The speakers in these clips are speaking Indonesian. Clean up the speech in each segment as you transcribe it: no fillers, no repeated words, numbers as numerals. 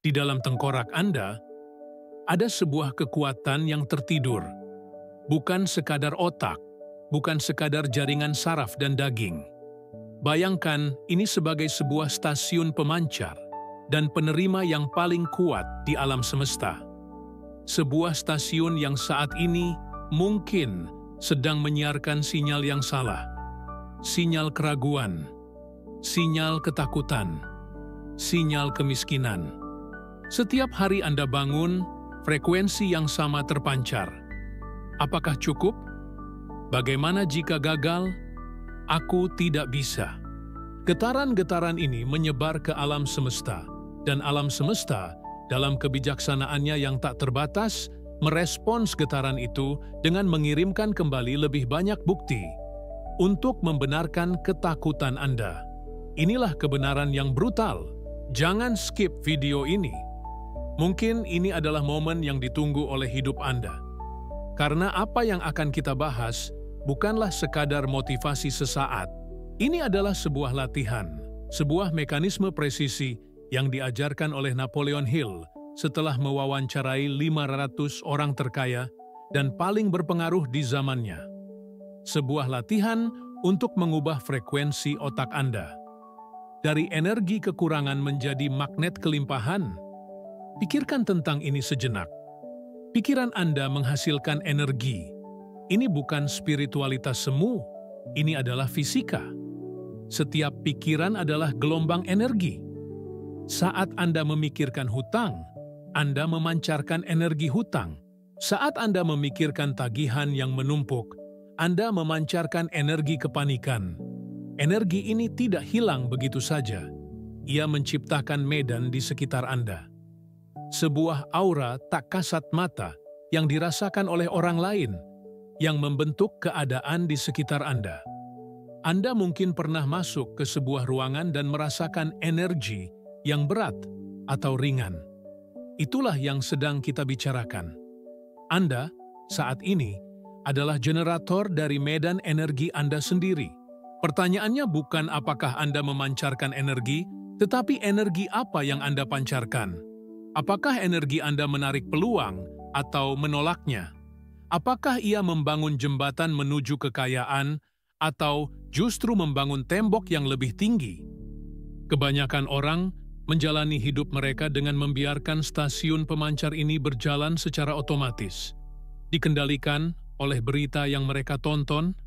Di dalam tengkorak Anda, ada sebuah kekuatan yang tertidur. Bukan sekadar otak, bukan sekadar jaringan saraf dan daging. Bayangkan ini sebagai sebuah stasiun pemancar dan penerima yang paling kuat di alam semesta. Sebuah stasiun yang saat ini mungkin sedang menyiarkan sinyal yang salah. Sinyal keraguan, sinyal ketakutan, sinyal kemiskinan. Setiap hari Anda bangun, frekuensi yang sama terpancar. Apakah cukup? Bagaimana jika gagal? Aku tidak bisa. Getaran-getaran ini menyebar ke alam semesta, dan alam semesta dalam kebijaksanaannya yang tak terbatas merespons getaran itu dengan mengirimkan kembali lebih banyak bukti untuk membenarkan ketakutan Anda. Inilah kebenaran yang brutal. Jangan skip video ini. Mungkin ini adalah momen yang ditunggu oleh hidup Anda. Karena apa yang akan kita bahas bukanlah sekadar motivasi sesaat. Ini adalah sebuah latihan, sebuah mekanisme presisi yang diajarkan oleh Napoleon Hill setelah mewawancarai 500 orang terkaya dan paling berpengaruh di zamannya. Sebuah latihan untuk mengubah frekuensi otak Anda. Dari energi kekurangan menjadi magnet kelimpahan. Pikirkan tentang ini sejenak. Pikiran Anda menghasilkan energi. Ini bukan spiritualitas semu, ini adalah fisika. Setiap pikiran adalah gelombang energi. Saat Anda memikirkan hutang, Anda memancarkan energi hutang. Saat Anda memikirkan tagihan yang menumpuk, Anda memancarkan energi kepanikan. Energi ini tidak hilang begitu saja. Ia menciptakan medan di sekitar Anda. Sebuah aura tak kasat mata yang dirasakan oleh orang lain, yang membentuk keadaan di sekitar Anda. Anda mungkin pernah masuk ke sebuah ruangan dan merasakan energi yang berat atau ringan. Itulah yang sedang kita bicarakan. Anda, saat ini, adalah generator dari medan energi Anda sendiri. Pertanyaannya bukan apakah Anda memancarkan energi, tetapi energi apa yang Anda pancarkan. Apakah energi Anda menarik peluang atau menolaknya? Apakah ia membangun jembatan menuju kekayaan atau justru membangun tembok yang lebih tinggi? Kebanyakan orang menjalani hidup mereka dengan membiarkan stasiun pemancar ini berjalan secara otomatis. Dikendalikan oleh berita yang mereka tonton,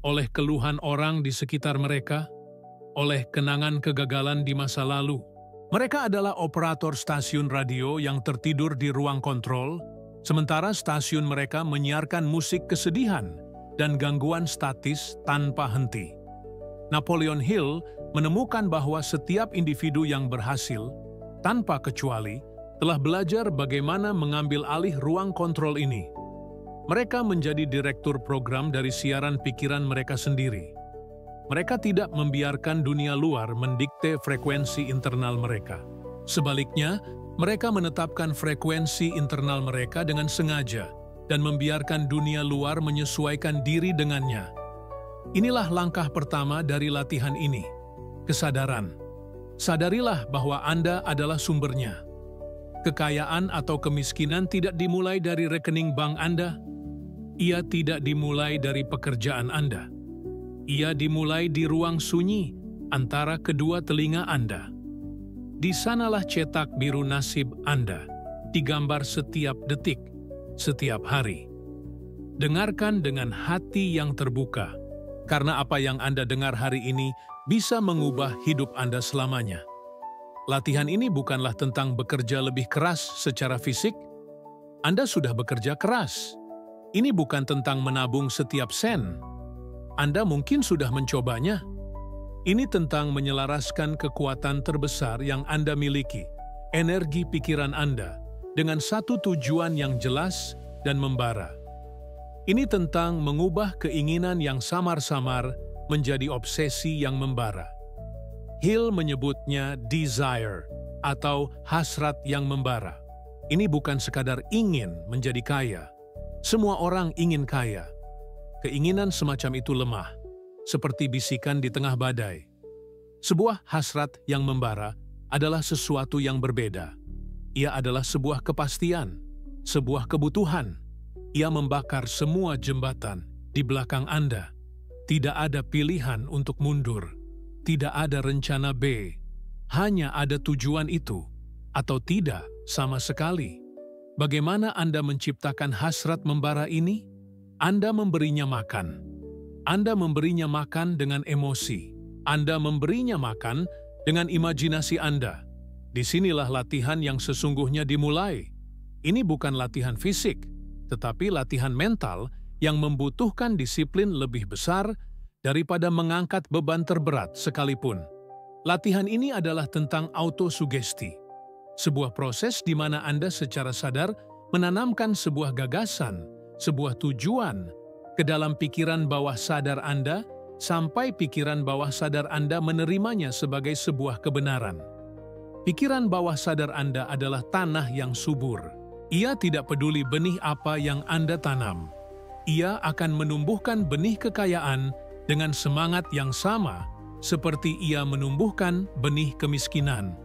oleh keluhan orang di sekitar mereka, oleh kenangan kegagalan di masa lalu. Mereka adalah operator stasiun radio yang tertidur di ruang kontrol, sementara stasiun mereka menyiarkan musik kesedihan dan gangguan statis tanpa henti. Napoleon Hill menemukan bahwa setiap individu yang berhasil, tanpa kecuali, telah belajar bagaimana mengambil alih ruang kontrol ini. Mereka menjadi direktur program dari siaran pikiran mereka sendiri. Mereka tidak membiarkan dunia luar mendikte frekuensi internal mereka. Sebaliknya, mereka menetapkan frekuensi internal mereka dengan sengaja dan membiarkan dunia luar menyesuaikan diri dengannya. Inilah langkah pertama dari latihan ini, kesadaran. Sadarilah bahwa Anda adalah sumbernya. Kekayaan atau kemiskinan tidak dimulai dari rekening bank Anda. Ia tidak dimulai dari pekerjaan Anda. Ia dimulai di ruang sunyi antara kedua telinga Anda. Di sanalah cetak biru nasib Anda, digambar setiap detik, setiap hari. Dengarkan dengan hati yang terbuka, karena apa yang Anda dengar hari ini bisa mengubah hidup Anda selamanya. Latihan ini bukanlah tentang bekerja lebih keras secara fisik. Anda sudah bekerja keras. Ini bukan tentang menabung setiap sen. Anda mungkin sudah mencobanya. Ini tentang menyelaraskan kekuatan terbesar yang Anda miliki, energi pikiran Anda, dengan satu tujuan yang jelas dan membara. Ini tentang mengubah keinginan yang samar-samar menjadi obsesi yang membara. Hill menyebutnya desire atau hasrat yang membara. Ini bukan sekadar ingin menjadi kaya. Semua orang ingin kaya. Keinginan semacam itu lemah, seperti bisikan di tengah badai. Sebuah hasrat yang membara adalah sesuatu yang berbeda. ia adalah sebuah kepastian, sebuah kebutuhan. Ia membakar semua jembatan di belakang Anda. Tidak ada pilihan untuk mundur. Tidak ada rencana B. Hanya ada tujuan itu, atau tidak sama sekali. Bagaimana Anda menciptakan hasrat membara ini? Anda memberinya makan. Anda memberinya makan dengan emosi. Anda memberinya makan dengan imajinasi Anda. Disinilah latihan yang sesungguhnya dimulai. Ini bukan latihan fisik, tetapi latihan mental yang membutuhkan disiplin lebih besar daripada mengangkat beban terberat sekalipun. Latihan ini adalah tentang autosugesti, sebuah proses di mana Anda secara sadar menanamkan sebuah gagasan, sebuah tujuan ke dalam pikiran bawah sadar Anda sampai pikiran bawah sadar Anda menerimanya sebagai sebuah kebenaran. Pikiran bawah sadar Anda adalah tanah yang subur. Ia tidak peduli benih apa yang Anda tanam. Ia akan menumbuhkan benih kekayaan dengan semangat yang sama seperti ia menumbuhkan benih kemiskinan.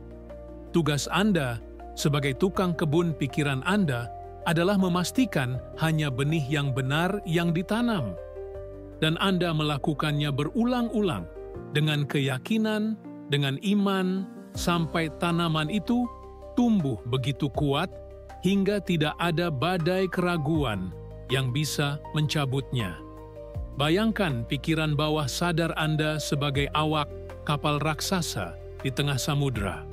Tugas Anda sebagai tukang kebun pikiran Anda adalah memastikan hanya benih yang benar yang ditanam. Dan Anda melakukannya berulang-ulang dengan keyakinan, dengan iman, sampai tanaman itu tumbuh begitu kuat hingga tidak ada badai keraguan yang bisa mencabutnya. Bayangkan pikiran bawah sadar Anda sebagai awak kapal raksasa di tengah samudra.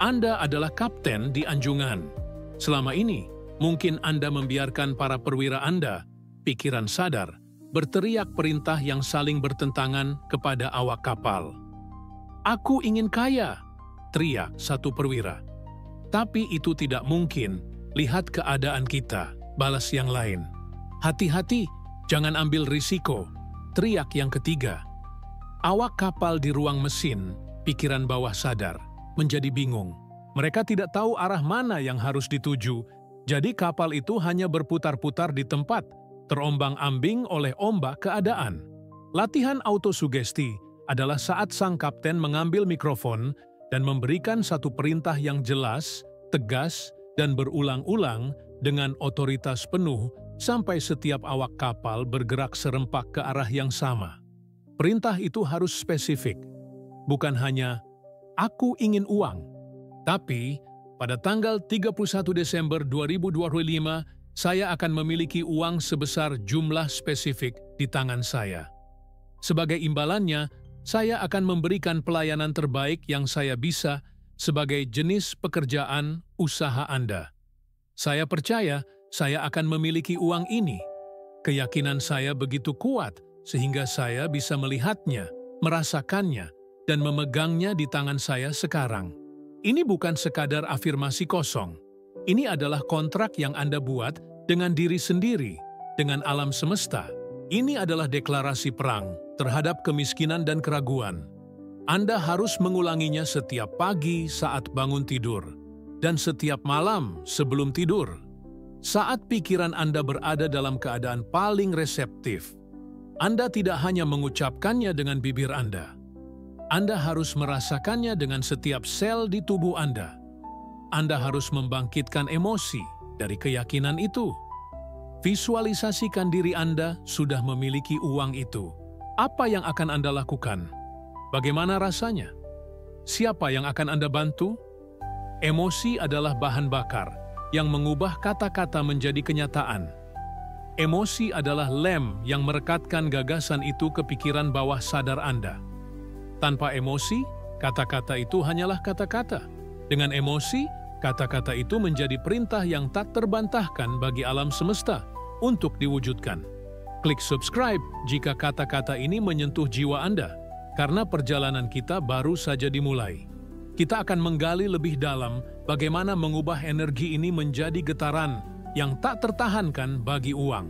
Anda adalah kapten di anjungan. Selama ini, mungkin Anda membiarkan para perwira Anda, pikiran sadar, berteriak perintah yang saling bertentangan kepada awak kapal. "Aku ingin kaya," teriak satu perwira. "Tapi itu tidak mungkin, lihat keadaan kita," balas yang lain. "Hati-hati, jangan ambil risiko," teriak yang ketiga. Awak kapal di ruang mesin, pikiran bawah sadar, menjadi bingung. Mereka tidak tahu arah mana yang harus dituju, jadi kapal itu hanya berputar-putar di tempat, terombang-ambing oleh ombak keadaan. Latihan autosugesti adalah saat sang kapten mengambil mikrofon dan memberikan satu perintah yang jelas, tegas, dan berulang-ulang dengan otoritas penuh sampai setiap awak kapal bergerak serempak ke arah yang sama. Perintah itu harus spesifik, bukan hanya "aku ingin uang", tapi pada tanggal 31 Desember 2025, saya akan memiliki uang sebesar jumlah spesifik di tangan saya. Sebagai imbalannya, saya akan memberikan pelayanan terbaik yang saya bisa sebagai jenis pekerjaan usaha Anda. Saya percaya saya akan memiliki uang ini. Keyakinan saya begitu kuat sehingga saya bisa melihatnya, merasakannya, dan memegangnya di tangan saya sekarang. Ini bukan sekadar afirmasi kosong. Ini adalah kontrak yang Anda buat dengan diri sendiri, dengan alam semesta. Ini adalah deklarasi perang terhadap kemiskinan dan keraguan. Anda harus mengulanginya setiap pagi saat bangun tidur, dan setiap malam sebelum tidur. Saat pikiran Anda berada dalam keadaan paling reseptif, Anda tidak hanya mengucapkannya dengan bibir Anda. Anda harus merasakannya dengan setiap sel di tubuh Anda. Anda harus membangkitkan emosi dari keyakinan itu. Visualisasikan diri Anda sudah memiliki uang itu. Apa yang akan Anda lakukan? Bagaimana rasanya? Siapa yang akan Anda bantu? Emosi adalah bahan bakar yang mengubah kata-kata menjadi kenyataan. Emosi adalah lem yang merekatkan gagasan itu ke pikiran bawah sadar Anda. Tanpa emosi, kata-kata itu hanyalah kata-kata. Dengan emosi, kata-kata itu menjadi perintah yang tak terbantahkan bagi alam semesta untuk diwujudkan. Klik subscribe jika kata-kata ini menyentuh jiwa Anda, karena perjalanan kita baru saja dimulai. Kita akan menggali lebih dalam bagaimana mengubah energi ini menjadi getaran yang tak tertahankan bagi uang.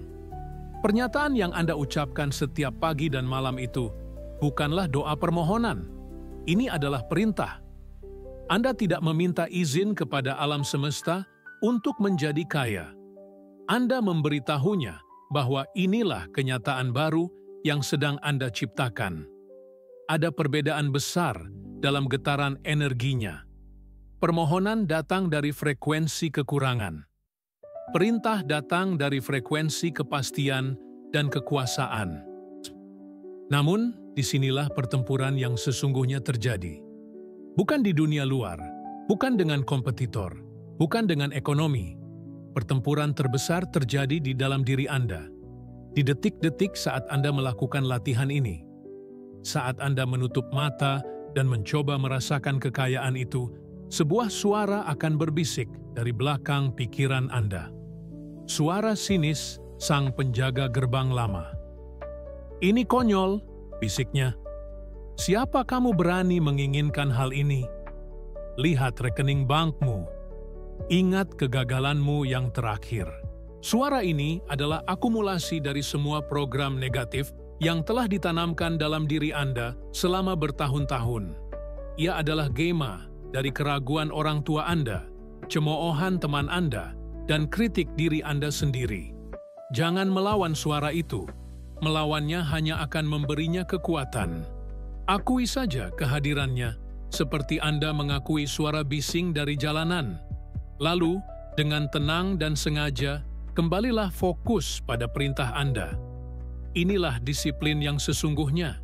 Pernyataan yang Anda ucapkan setiap pagi dan malam itu bukanlah doa permohonan. Ini adalah perintah. Anda tidak meminta izin kepada alam semesta untuk menjadi kaya. Anda memberitahunya bahwa inilah kenyataan baru yang sedang Anda ciptakan. Ada perbedaan besar dalam getaran energinya. Permohonan datang dari frekuensi kekurangan. Perintah datang dari frekuensi kepastian dan kekuasaan. Namun, disinilah pertempuran yang sesungguhnya terjadi. Bukan di dunia luar, bukan dengan kompetitor, bukan dengan ekonomi. Pertempuran terbesar terjadi di dalam diri Anda. Di detik-detik saat Anda melakukan latihan ini. Saat Anda menutup mata dan mencoba merasakan kekayaan itu, sebuah suara akan berbisik dari belakang pikiran Anda. Suara sinis sang penjaga gerbang lama. "Ini konyol," bisiknya. "Siapa kamu berani menginginkan hal ini? Lihat rekening bankmu. Ingat kegagalanmu yang terakhir." Suara ini adalah akumulasi dari semua program negatif yang telah ditanamkan dalam diri Anda selama bertahun-tahun. Ia adalah gema dari keraguan orang tua Anda, cemoohan teman Anda, dan kritik diri Anda sendiri. Jangan melawan suara itu. Melawannya hanya akan memberinya kekuatan. Akui saja kehadirannya, seperti Anda mengakui suara bising dari jalanan. Lalu, dengan tenang dan sengaja, kembalilah fokus pada perintah Anda. Inilah disiplin yang sesungguhnya.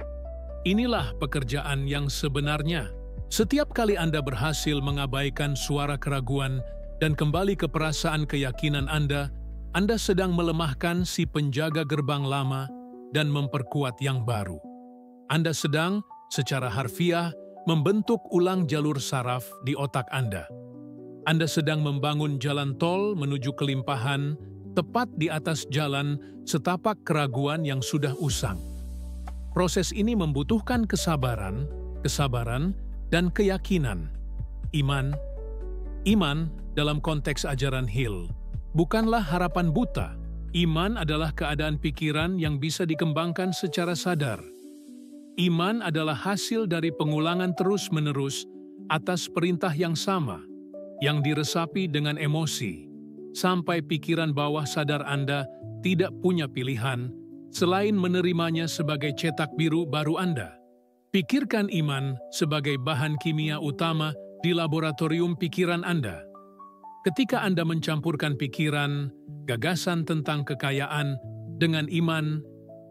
Inilah pekerjaan yang sebenarnya. Setiap kali Anda berhasil mengabaikan suara keraguan dan kembali ke perasaan keyakinan Anda sedang melemahkan si penjaga gerbang lama dan memperkuat yang baru. Anda sedang, secara harfiah, membentuk ulang jalur saraf di otak Anda. Anda sedang membangun jalan tol menuju kelimpahan, tepat di atas jalan setapak keraguan yang sudah usang. Proses ini membutuhkan kesabaran, dan keyakinan. Iman dalam konteks ajaran Hill bukanlah harapan buta. Iman adalah keadaan pikiran yang bisa dikembangkan secara sadar. Iman adalah hasil dari pengulangan terus-menerus atas perintah yang sama, yang diresapi dengan emosi, sampai pikiran bawah sadar Anda tidak punya pilihan selain menerimanya sebagai cetak biru baru Anda. Pikirkan iman sebagai bahan kimia utama di laboratorium pikiran Anda. Ketika Anda mencampurkan pikiran, gagasan tentang kekayaan dengan iman,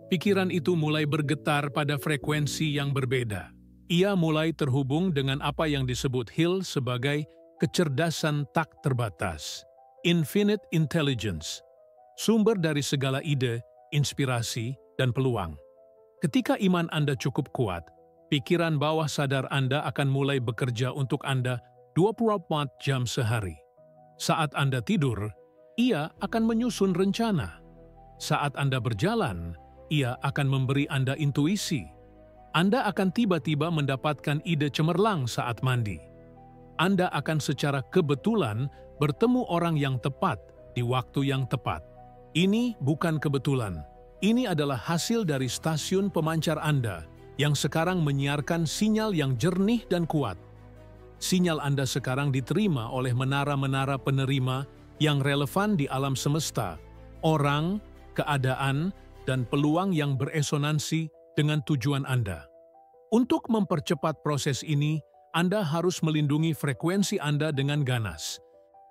pikiran itu mulai bergetar pada frekuensi yang berbeda. Ia mulai terhubung dengan apa yang disebut Hill sebagai kecerdasan tak terbatas, infinite intelligence, sumber dari segala ide, inspirasi, dan peluang. Ketika iman Anda cukup kuat, pikiran bawah sadar Anda akan mulai bekerja untuk Anda 24 jam sehari. Saat Anda tidur, ia akan menyusun rencana. Saat Anda berjalan, ia akan memberi Anda intuisi. Anda akan tiba-tiba mendapatkan ide cemerlang saat mandi. Anda akan secara kebetulan bertemu orang yang tepat di waktu yang tepat. Ini bukan kebetulan. Ini adalah hasil dari stasiun pemancar Anda yang sekarang menyiarkan sinyal yang jernih dan kuat. Sinyal Anda sekarang diterima oleh menara-menara penerima yang relevan di alam semesta, orang, keadaan, dan peluang yang beresonansi dengan tujuan Anda. Untuk mempercepat proses ini, Anda harus melindungi frekuensi Anda dengan ganas.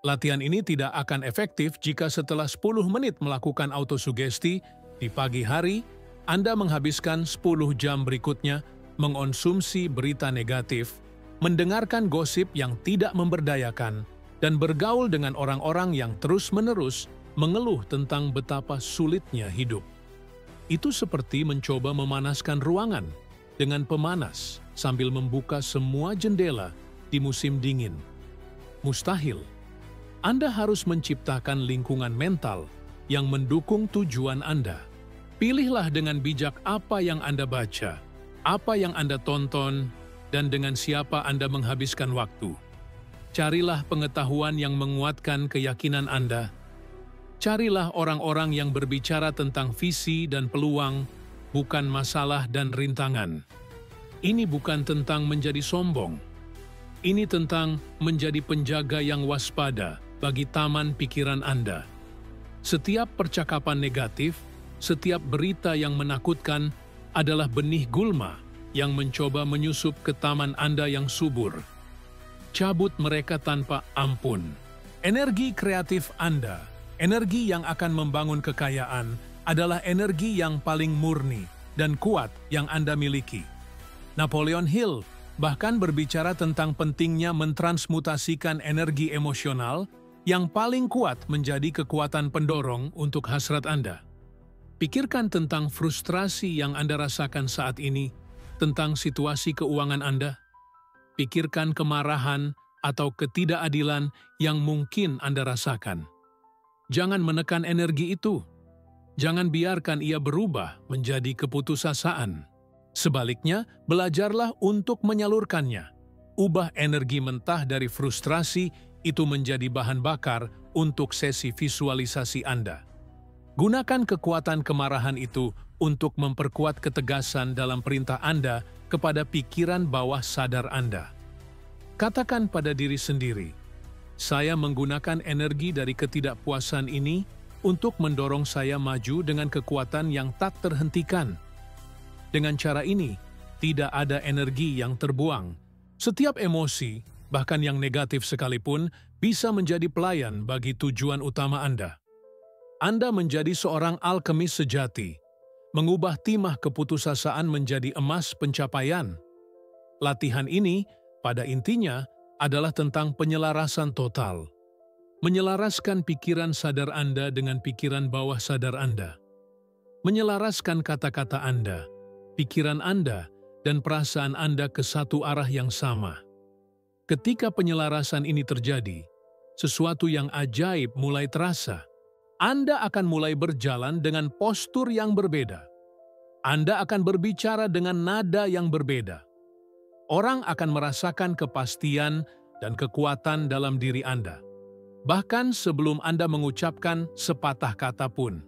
Latihan ini tidak akan efektif jika setelah 10 menit melakukan autosugesti di pagi hari, Anda menghabiskan 10 jam berikutnya mengonsumsi berita negatif, mendengarkan gosip yang tidak memberdayakan, dan bergaul dengan orang-orang yang terus-menerus mengeluh tentang betapa sulitnya hidup. Itu seperti mencoba memanaskan ruangan dengan pemanas sambil membuka semua jendela di musim dingin. Mustahil. Anda harus menciptakan lingkungan mental yang mendukung tujuan Anda. Pilihlah dengan bijak apa yang Anda baca, apa yang Anda tonton, dan dengan siapa Anda menghabiskan waktu. Carilah pengetahuan yang menguatkan keyakinan Anda. Carilah orang-orang yang berbicara tentang visi dan peluang, bukan masalah dan rintangan. Ini bukan tentang menjadi sombong. Ini tentang menjadi penjaga yang waspada bagi taman pikiran Anda. Setiap percakapan negatif, setiap berita yang menakutkan adalah benih gulma yang mencoba menyusup ke taman Anda yang subur. cabut mereka tanpa ampun. Energi kreatif Anda, energi yang akan membangun kekayaan, adalah energi yang paling murni dan kuat yang Anda miliki. Napoleon Hill bahkan berbicara tentang pentingnya mentransmutasikan energi emosional yang paling kuat menjadi kekuatan pendorong untuk hasrat Anda. Pikirkan tentang frustrasi yang Anda rasakan saat ini, tentang situasi keuangan Anda. Pikirkan kemarahan atau ketidakadilan yang mungkin Anda rasakan. Jangan menekan energi itu. Jangan biarkan ia berubah menjadi keputusasaan. Sebaliknya, belajarlah untuk menyalurkannya. Ubah energi mentah dari frustrasi itu menjadi bahan bakar untuk sesi visualisasi Anda. Gunakan kekuatan kemarahan itu untuk memperkuat ketegasan dalam perintah Anda kepada pikiran bawah sadar Anda. Katakan pada diri sendiri, saya menggunakan energi dari ketidakpuasan ini untuk mendorong saya maju dengan kekuatan yang tak terhentikan. Dengan cara ini, tidak ada energi yang terbuang. Setiap emosi, bahkan yang negatif sekalipun, bisa menjadi pelayan bagi tujuan utama Anda. Anda menjadi seorang alkemis sejati, mengubah timah keputusasaan menjadi emas pencapaian. Latihan ini, pada intinya, adalah tentang penyelarasan total. Menyelaraskan pikiran sadar Anda dengan pikiran bawah sadar Anda. Menyelaraskan kata-kata Anda, pikiran Anda, dan perasaan Anda ke satu arah yang sama. Ketika penyelarasan ini terjadi, sesuatu yang ajaib mulai terasa. Anda akan mulai berjalan dengan postur yang berbeda. Anda akan berbicara dengan nada yang berbeda. Orang akan merasakan kepastian dan kekuatan dalam diri Anda. Bahkan sebelum Anda mengucapkan sepatah kata pun.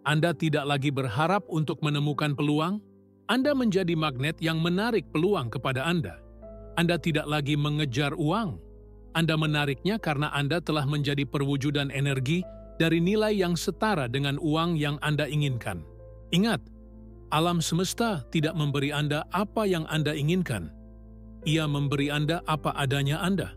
Anda tidak lagi berharap untuk menemukan peluang. Anda menjadi magnet yang menarik peluang kepada Anda. Anda tidak lagi mengejar uang. Anda menariknya karena Anda telah menjadi perwujudan energi dari nilai yang setara dengan uang yang Anda inginkan. Ingat, alam semesta tidak memberi Anda apa yang Anda inginkan. Ia memberi Anda apa adanya Anda.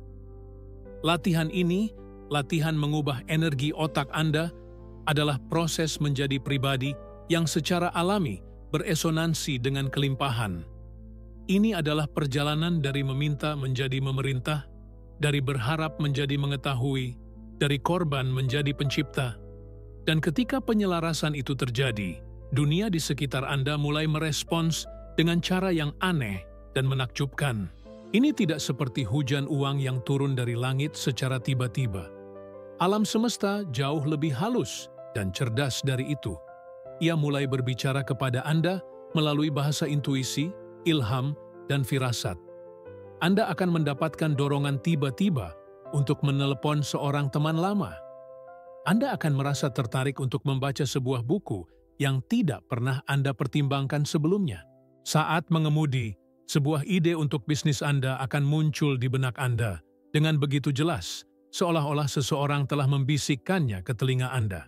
Latihan ini, latihan mengubah energi otak Anda, adalah proses menjadi pribadi yang secara alami beresonansi dengan kelimpahan. Ini adalah perjalanan dari meminta menjadi memerintah, dari berharap menjadi mengetahui, dari korban menjadi pencipta. Dan ketika penyelarasan itu terjadi, dunia di sekitar Anda mulai merespons dengan cara yang aneh dan menakjubkan. Ini tidak seperti hujan uang yang turun dari langit secara tiba-tiba. Alam semesta jauh lebih halus dan cerdas dari itu. Ia mulai berbicara kepada Anda melalui bahasa intuisi, ilham, dan firasat. Anda akan mendapatkan dorongan tiba-tiba untuk menelepon seorang teman lama. Anda akan merasa tertarik untuk membaca sebuah buku yang tidak pernah Anda pertimbangkan sebelumnya. Saat mengemudi, sebuah ide untuk bisnis Anda akan muncul di benak Anda dengan begitu jelas, seolah-olah seseorang telah membisikkannya ke telinga Anda.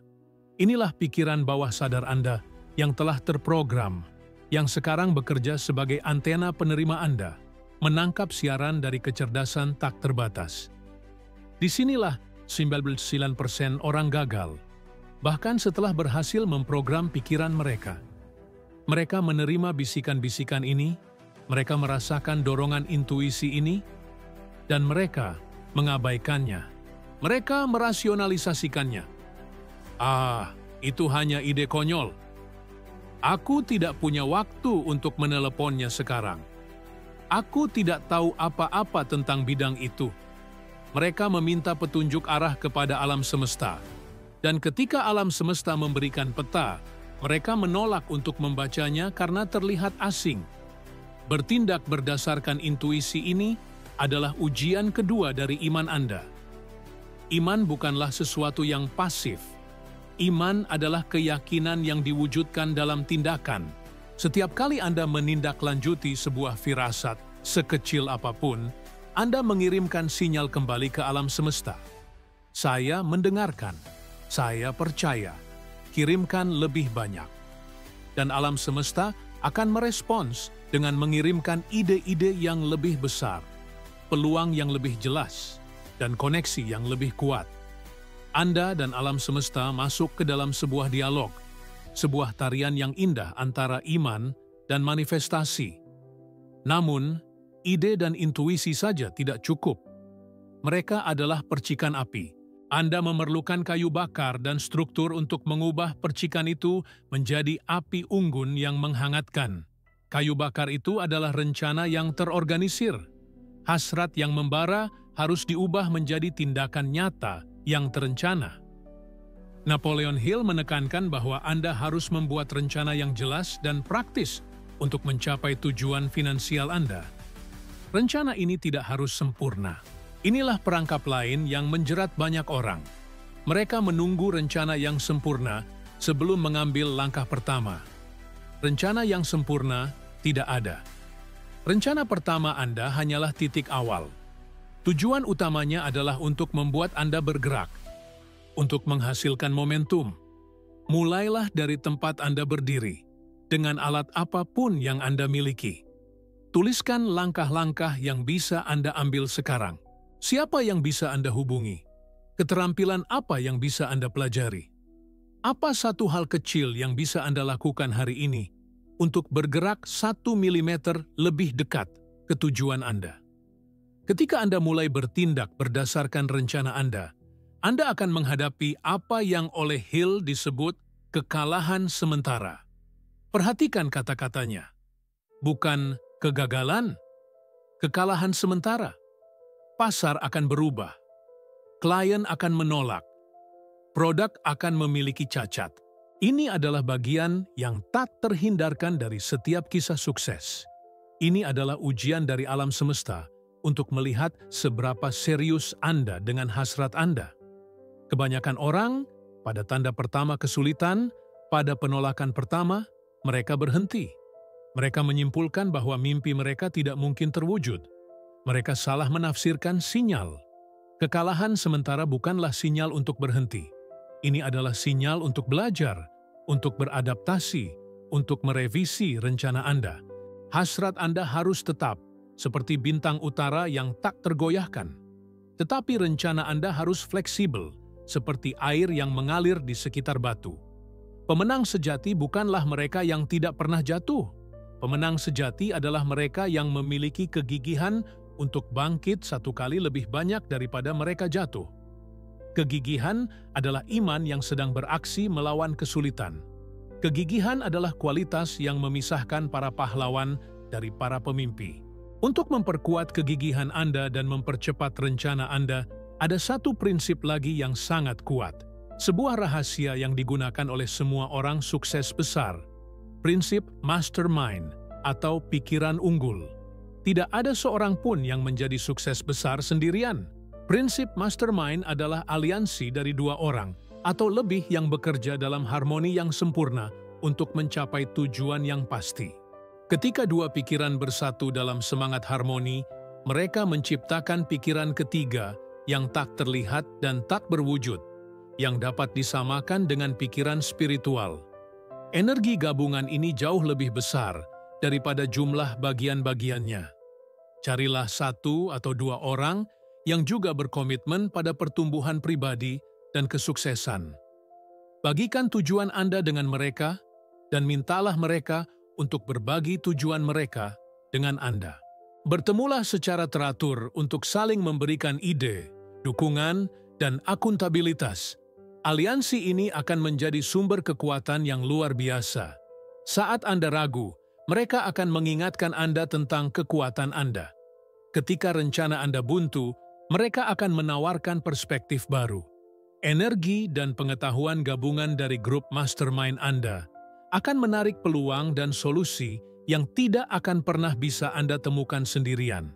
Inilah pikiran bawah sadar Anda yang telah terprogram, yang sekarang bekerja sebagai antena penerima Anda, menangkap siaran dari kecerdasan tak terbatas. Disinilah 99% orang gagal, bahkan setelah berhasil memprogram pikiran mereka. Mereka menerima bisikan-bisikan ini, mereka merasakan dorongan intuisi ini, dan mereka mengabaikannya. Mereka merasionalisasikannya. Itu hanya ide konyol. Aku tidak punya waktu untuk meneleponnya sekarang. Aku tidak tahu apa-apa tentang bidang itu. Mereka meminta petunjuk arah kepada alam semesta. Dan ketika alam semesta memberikan peta, mereka menolak untuk membacanya karena terlihat asing. Bertindak berdasarkan intuisi ini adalah ujian kedua dari iman Anda. Iman bukanlah sesuatu yang pasif. Iman adalah keyakinan yang diwujudkan dalam tindakan. Setiap kali Anda menindaklanjuti sebuah firasat, sekecil apapun, Anda mengirimkan sinyal kembali ke alam semesta. Saya mendengarkan, saya percaya, kirimkan lebih banyak. Dan alam semesta akan merespons dengan mengirimkan ide-ide yang lebih besar. peluang yang lebih jelas dan koneksi yang lebih kuat. Anda dan alam semesta masuk ke dalam sebuah dialog, sebuah tarian yang indah antara iman dan manifestasi. Namun, ide dan intuisi saja tidak cukup. Mereka adalah percikan api. Anda memerlukan kayu bakar dan struktur untuk mengubah percikan itu menjadi api unggun yang menghangatkan. Kayu bakar itu adalah rencana yang terorganisir. Hasrat yang membara harus diubah menjadi tindakan nyata yang terencana. Napoleon Hill menekankan bahwa Anda harus membuat rencana yang jelas dan praktis untuk mencapai tujuan finansial Anda. Rencana ini tidak harus sempurna. Inilah perangkap lain yang menjerat banyak orang. Mereka menunggu rencana yang sempurna sebelum mengambil langkah pertama. Rencana yang sempurna tidak ada. Rencana pertama Anda hanyalah titik awal. Tujuan utamanya adalah untuk membuat Anda bergerak, untuk menghasilkan momentum. Mulailah dari tempat Anda berdiri, dengan alat apapun yang Anda miliki. Tuliskan langkah-langkah yang bisa Anda ambil sekarang. Siapa yang bisa Anda hubungi? Keterampilan apa yang bisa Anda pelajari? Apa satu hal kecil yang bisa Anda lakukan hari ini untuk bergerak 1 milimeter lebih dekat ke tujuan Anda? Ketika Anda mulai bertindak berdasarkan rencana Anda akan menghadapi apa yang oleh Hill disebut kekalahan sementara. Perhatikan kata-katanya. Bukan kegagalan, kekalahan sementara. Pasar akan berubah, klien akan menolak, produk akan memiliki cacat. Ini adalah bagian yang tak terhindarkan dari setiap kisah sukses. Ini adalah ujian dari alam semesta untuk melihat seberapa serius Anda dengan hasrat Anda. Kebanyakan orang, pada tanda pertama kesulitan, pada penolakan pertama, mereka berhenti. Mereka menyimpulkan bahwa mimpi mereka tidak mungkin terwujud. Mereka salah menafsirkan sinyal. Kekalahan sementara bukanlah sinyal untuk berhenti. Ini adalah sinyal untuk belajar, untuk beradaptasi, untuk merevisi rencana Anda. Hasrat Anda harus tetap, seperti bintang utara yang tak tergoyahkan. Tetapi rencana Anda harus fleksibel, seperti air yang mengalir di sekitar batu. Pemenang sejati bukanlah mereka yang tidak pernah jatuh. Pemenang sejati adalah mereka yang memiliki kegigihan untuk bangkit 1 kali lebih banyak daripada mereka jatuh. Kegigihan adalah iman yang sedang beraksi melawan kesulitan. Kegigihan adalah kualitas yang memisahkan para pahlawan dari para pemimpi. Untuk memperkuat kegigihan Anda dan mempercepat rencana Anda, ada satu prinsip lagi yang sangat kuat. Sebuah rahasia yang digunakan oleh semua orang sukses besar. Prinsip mastermind atau pikiran unggul. Tidak ada seorang pun yang menjadi sukses besar sendirian. Prinsip mastermind adalah aliansi dari 2 orang atau lebih yang bekerja dalam harmoni yang sempurna untuk mencapai tujuan yang pasti. Ketika 2 pikiran bersatu dalam semangat harmoni, mereka menciptakan pikiran ketiga yang tak terlihat dan tak berwujud, yang dapat disamakan dengan pikiran spiritual. Energi gabungan ini jauh lebih besar daripada jumlah bagian-bagiannya. Carilah 1 atau 2 orang yang juga berkomitmen pada pertumbuhan pribadi dan kesuksesan. Bagikan tujuan Anda dengan mereka dan mintalah mereka untuk berbagi tujuan mereka dengan Anda. Bertemulah secara teratur untuk saling memberikan ide, dukungan, dan akuntabilitas. Aliansi ini akan menjadi sumber kekuatan yang luar biasa. Saat Anda ragu, mereka akan mengingatkan Anda tentang kekuatan Anda. Ketika rencana Anda buntu, mereka akan menawarkan perspektif baru. Energi dan pengetahuan gabungan dari grup mastermind Anda akan menarik peluang dan solusi yang tidak akan pernah bisa Anda temukan sendirian.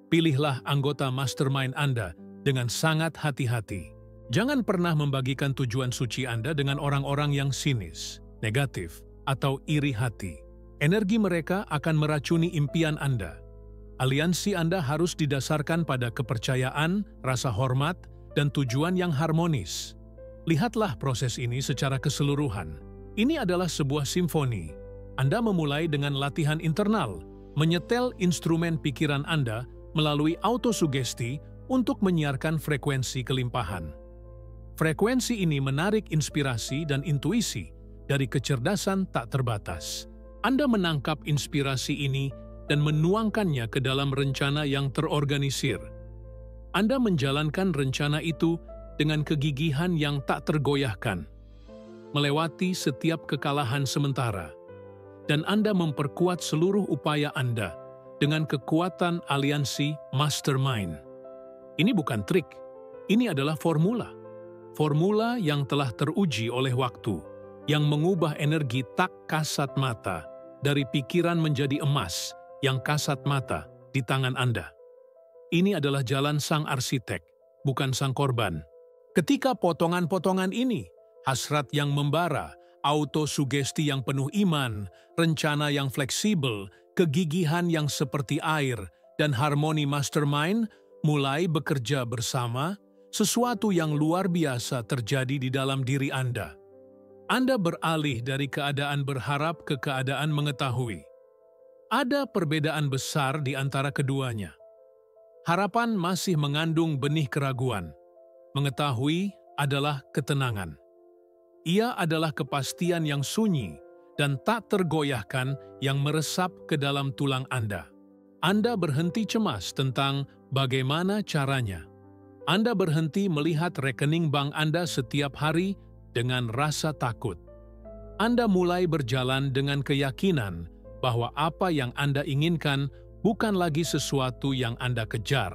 Pilihlah anggota mastermind Anda dengan sangat hati-hati. Jangan pernah membagikan tujuan suci Anda dengan orang-orang yang sinis, negatif, atau iri hati. Energi mereka akan meracuni impian Anda. Aliansi Anda harus didasarkan pada kepercayaan, rasa hormat, dan tujuan yang harmonis. Lihatlah proses ini secara keseluruhan. Ini adalah sebuah simfoni. Anda memulai dengan latihan internal, menyetel instrumen pikiran Anda melalui autosugesti untuk menyiarkan frekuensi kelimpahan. Frekuensi ini menarik inspirasi dan intuisi dari kecerdasan tak terbatas. Anda menangkap inspirasi ini dan menuangkannya ke dalam rencana yang terorganisir. Anda menjalankan rencana itu dengan kegigihan yang tak tergoyahkan, melewati setiap kekalahan sementara, dan Anda memperkuat seluruh upaya Anda dengan kekuatan aliansi mastermind. Ini bukan trik, ini adalah formula. Formula yang telah teruji oleh waktu, yang mengubah energi tak kasat mata dari pikiran menjadi emas yang kasat mata di tangan Anda. Ini adalah jalan sang arsitek, bukan sang korban. Ketika potongan-potongan ini, hasrat yang membara, autosugesti yang penuh iman, rencana yang fleksibel, kegigihan yang seperti air, dan harmoni mastermind mulai bekerja bersama, sesuatu yang luar biasa terjadi di dalam diri Anda. Anda beralih dari keadaan berharap ke keadaan mengetahui. Ada perbedaan besar di antara keduanya. Harapan masih mengandung benih keraguan. Mengetahui adalah ketenangan. Ia adalah kepastian yang sunyi dan tak tergoyahkan yang meresap ke dalam tulang Anda. Anda berhenti cemas tentang bagaimana caranya. Anda berhenti melihat rekening bank Anda setiap hari dengan rasa takut. Anda mulai berjalan dengan keyakinan bahwa apa yang Anda inginkan bukan lagi sesuatu yang Anda kejar,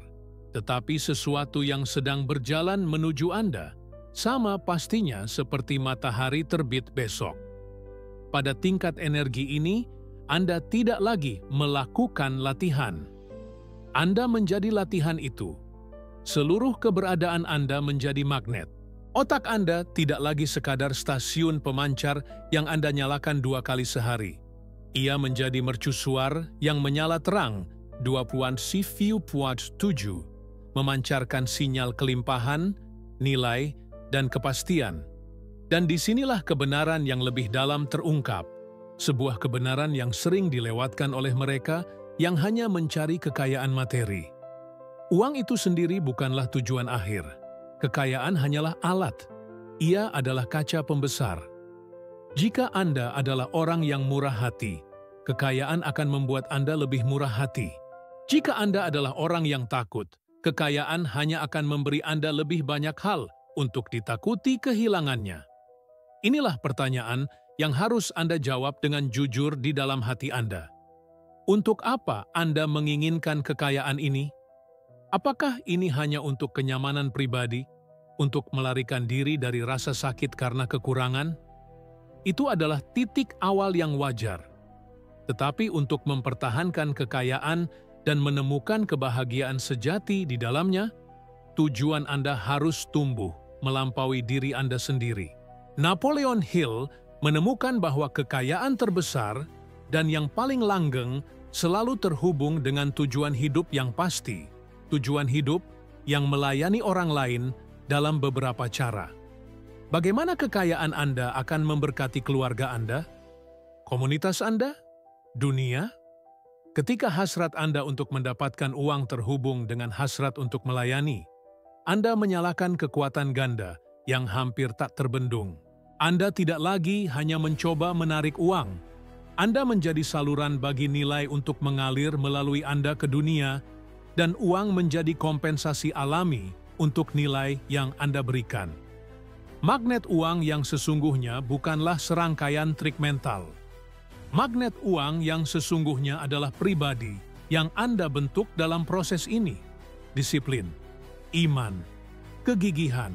tetapi sesuatu yang sedang berjalan menuju Anda, sama pastinya seperti matahari terbit besok. Pada tingkat energi ini, Anda tidak lagi melakukan latihan. Anda menjadi latihan itu. Seluruh keberadaan Anda menjadi magnet. Otak Anda tidak lagi sekadar stasiun pemancar yang Anda nyalakan 2 kali sehari. Ia menjadi mercusuar yang menyala terang 20-an CV-7, memancarkan sinyal kelimpahan, nilai, dan kepastian. Dan disinilah kebenaran yang lebih dalam terungkap, sebuah kebenaran yang sering dilewatkan oleh mereka yang hanya mencari kekayaan materi. Uang itu sendiri bukanlah tujuan akhir. Kekayaan hanyalah alat. Ia adalah kaca pembesar. Jika Anda adalah orang yang murah hati, kekayaan akan membuat Anda lebih murah hati. Jika Anda adalah orang yang takut, kekayaan hanya akan memberi Anda lebih banyak hal untuk ditakuti kehilangannya. Inilah pertanyaan yang harus Anda jawab dengan jujur di dalam hati Anda. Untuk apa Anda menginginkan kekayaan ini? Apakah ini hanya untuk kenyamanan pribadi, untuk melarikan diri dari rasa sakit karena kekurangan? Itu adalah titik awal yang wajar. Tetapi untuk mempertahankan kekayaan dan menemukan kebahagiaan sejati di dalamnya, tujuan Anda harus tumbuh melampaui diri Anda sendiri. Napoleon Hill menemukan bahwa kekayaan terbesar dan yang paling langgeng selalu terhubung dengan tujuan hidup yang pasti. Tujuan hidup yang melayani orang lain dalam beberapa cara. Bagaimana kekayaan Anda akan memberkati keluarga Anda, komunitas Anda, dunia? Ketika hasrat Anda untuk mendapatkan uang terhubung dengan hasrat untuk melayani, Anda menyalakan kekuatan ganda yang hampir tak terbendung. Anda tidak lagi hanya mencoba menarik uang. Anda menjadi saluran bagi nilai untuk mengalir melalui Anda ke dunia, dan uang menjadi kompensasi alami untuk nilai yang Anda berikan. Magnet uang yang sesungguhnya bukanlah serangkaian trik mental. Magnet uang yang sesungguhnya adalah pribadi yang Anda bentuk dalam proses ini. Disiplin, iman, kegigihan,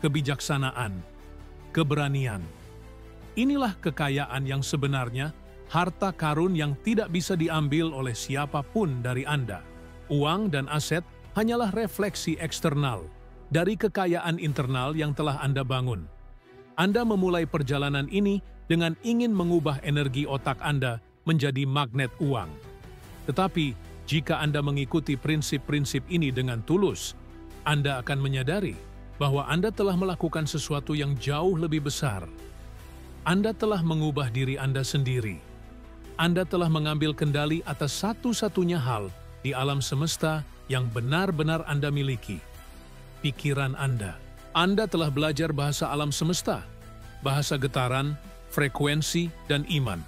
kebijaksanaan, keberanian. Inilah kekayaan yang sebenarnya, harta karun yang tidak bisa diambil oleh siapapun dari Anda. Uang dan aset hanyalah refleksi eksternal dari kekayaan internal yang telah Anda bangun. Anda memulai perjalanan ini dengan ingin mengubah energi otak Anda menjadi magnet uang. Tetapi, jika Anda mengikuti prinsip-prinsip ini dengan tulus, Anda akan menyadari bahwa Anda telah melakukan sesuatu yang jauh lebih besar. Anda telah mengubah diri Anda sendiri. Anda telah mengambil kendali atas satu-satunya hal di alam semesta yang benar-benar Anda miliki. Pikiran Anda. Anda telah belajar bahasa alam semesta, bahasa getaran, frekuensi, dan iman.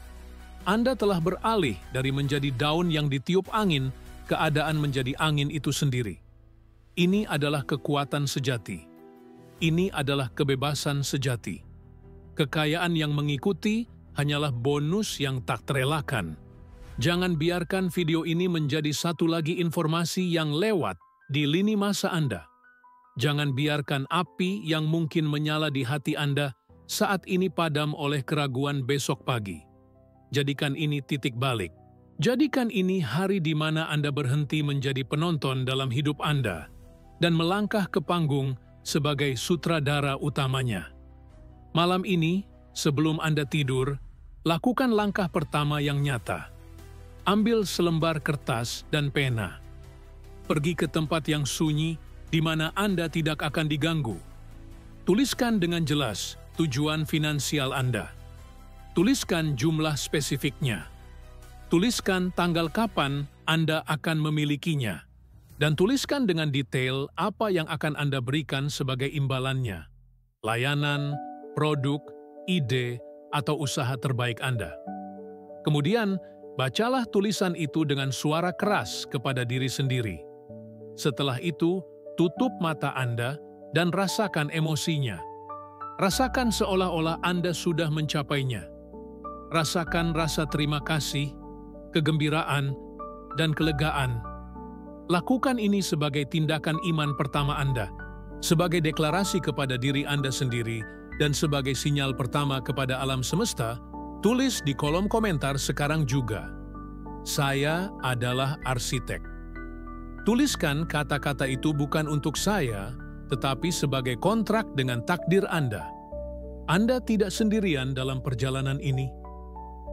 Anda telah beralih dari menjadi daun yang ditiup angin, keadaan menjadi angin itu sendiri. Ini adalah kekuatan sejati. Ini adalah kebebasan sejati. Kekayaan yang mengikuti hanyalah bonus yang tak terelakkan. Jangan biarkan video ini menjadi satu lagi informasi yang lewat di lini masa Anda. Jangan biarkan api yang mungkin menyala di hati Anda saat ini padam oleh keraguan besok pagi. Jadikan ini titik balik. Jadikan ini hari di mana Anda berhenti menjadi penonton dalam hidup Anda dan melangkah ke panggung sebagai sutradara utamanya. Malam ini, sebelum Anda tidur, lakukan langkah pertama yang nyata. Ambil selembar kertas dan pena. Pergi ke tempat yang sunyi di mana Anda tidak akan diganggu. Tuliskan dengan jelas tujuan finansial Anda. Tuliskan jumlah spesifiknya. Tuliskan tanggal kapan Anda akan memilikinya. Dan tuliskan dengan detail apa yang akan Anda berikan sebagai imbalannya. Layanan, produk, ide, atau usaha terbaik Anda. Kemudian, bacalah tulisan itu dengan suara keras kepada diri sendiri. Setelah itu, tutup mata Anda dan rasakan emosinya. Rasakan seolah-olah Anda sudah mencapainya. Rasakan rasa terima kasih, kegembiraan, dan kelegaan. Lakukan ini sebagai tindakan iman pertama Anda, sebagai deklarasi kepada diri Anda sendiri, dan sebagai sinyal pertama kepada alam semesta. Tulis di kolom komentar sekarang juga, "Saya adalah arsitek." Tuliskan kata-kata itu bukan untuk saya, tetapi sebagai kontrak dengan takdir Anda. Anda tidak sendirian dalam perjalanan ini.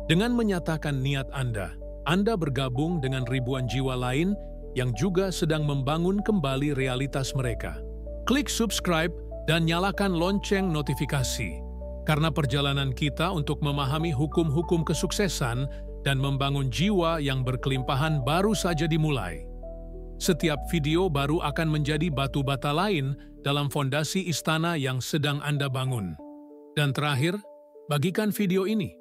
Dengan menyatakan niat Anda bergabung dengan ribuan jiwa lain yang juga sedang membangun kembali realitas mereka. Klik subscribe dan nyalakan lonceng notifikasi. Karena perjalanan kita untuk memahami hukum-hukum kesuksesan dan membangun jiwa yang berkelimpahan baru saja dimulai. Setiap video baru akan menjadi batu bata lain dalam fondasi istana yang sedang Anda bangun. Dan terakhir, bagikan video ini.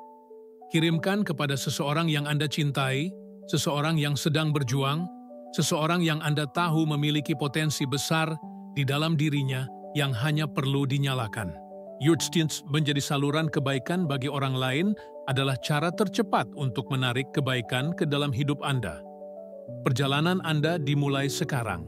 Kirimkan kepada seseorang yang Anda cintai, seseorang yang sedang berjuang, seseorang yang Anda tahu memiliki potensi besar di dalam dirinya yang hanya perlu dinyalakan. Yudstins menjadi saluran kebaikan bagi orang lain adalah cara tercepat untuk menarik kebaikan ke dalam hidup Anda. Perjalanan Anda dimulai sekarang.